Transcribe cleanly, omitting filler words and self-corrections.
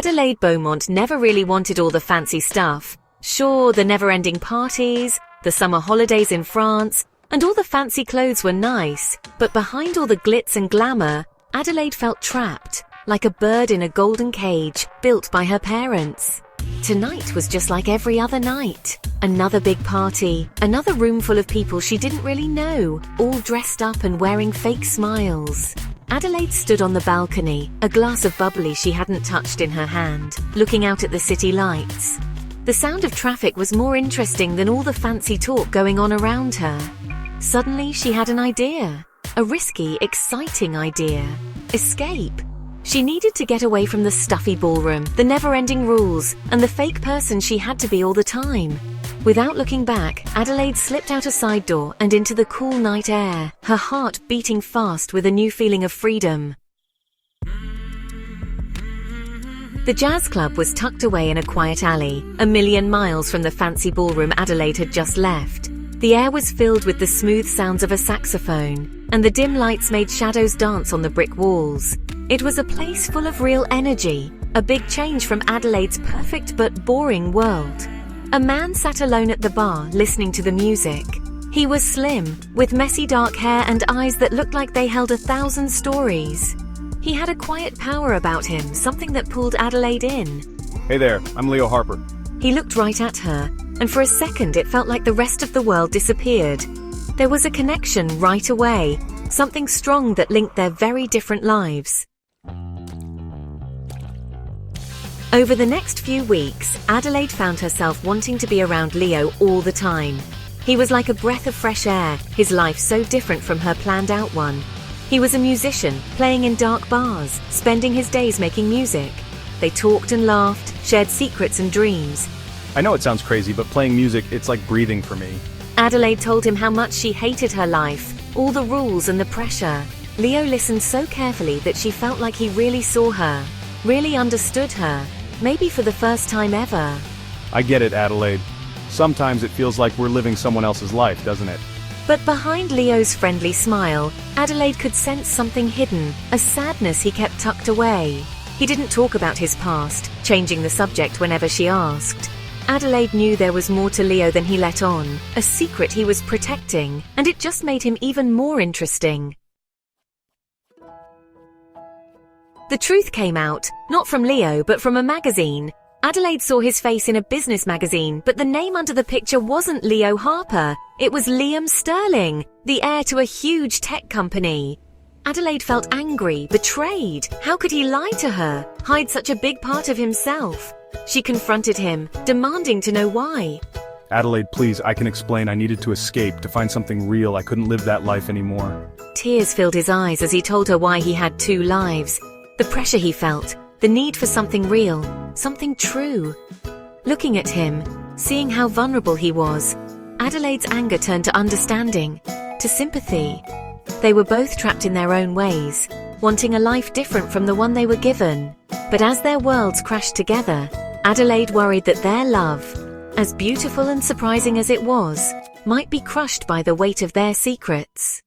Adelaide Beaumont never really wanted all the fancy stuff. Sure, the never-ending parties, the summer holidays in France, and all the fancy clothes were nice, but behind all the glitz and glamour, Adelaide felt trapped, like a bird in a golden cage built by her parents. Tonight was just like every other night. Another big party, another room full of people she didn't really know, all dressed up and wearing fake smiles. Adelaide stood on the balcony, a glass of bubbly she hadn't touched in her hand, looking out at the city lights. The sound of traffic was more interesting than all the fancy talk going on around her. Suddenly she had an idea. A risky, exciting idea. Escape. She needed to get away from the stuffy ballroom, the never-ending rules, and the fake person she had to be all the time. Without looking back, Adelaide slipped out a side door and into the cool night air, her heart beating fast with a new feeling of freedom. The jazz club was tucked away in a quiet alley, a million miles from the fancy ballroom Adelaide had just left. The air was filled with the smooth sounds of a saxophone, and the dim lights made shadows dance on the brick walls. It was a place full of real energy, a big change from Adelaide's perfect but boring world. A man sat alone at the bar, listening to the music. He was slim, with messy dark hair and eyes that looked like they held 1,000 stories. He had a quiet power about him, something that pulled Adelaide in. Hey there, I'm Leo Harper. He looked right at her, and for a second it felt like the rest of the world disappeared. There was a connection right away, something strong that linked their very different lives. Over the next few weeks, Adelaide found herself wanting to be around Leo all the time. He was like a breath of fresh air, his life so different from her planned-out one. He was a musician, playing in dark bars, spending his days making music. They talked and laughed, shared secrets and dreams. I know it sounds crazy, but playing music, it's like breathing for me. Adelaide told him how much she hated her life, all the rules and the pressure. Leo listened so carefully that she felt like he really saw her, really understood her. Maybe for the first time ever. I get it, Adelaide. Sometimes it feels like we're living someone else's life, doesn't it? But behind Leo's friendly smile, Adelaide could sense something hidden, a sadness he kept tucked away. He didn't talk about his past, changing the subject whenever she asked. Adelaide knew there was more to Leo than he let on, a secret he was protecting, and it just made him even more interesting. The truth came out, not from Leo, but from a magazine. Adelaide saw his face in a business magazine, but the name under the picture wasn't Leo Harper. It was Liam Sterling, the heir to a huge tech company. Adelaide felt angry, betrayed. How could he lie to her, hide such a big part of himself? She confronted him, demanding to know why. Adelaide, please, I can explain. I needed to escape, to find something real. I couldn't live that life anymore. Tears filled his eyes as he told her why he had two lives. The pressure he felt, the need for something real, something true. Looking at him, seeing how vulnerable he was, Adelaide's anger turned to understanding, to sympathy. They were both trapped in their own ways, wanting a life different from the one they were given. But as their worlds crashed together, Adelaide worried that their love, as beautiful and surprising as it was, might be crushed by the weight of their secrets.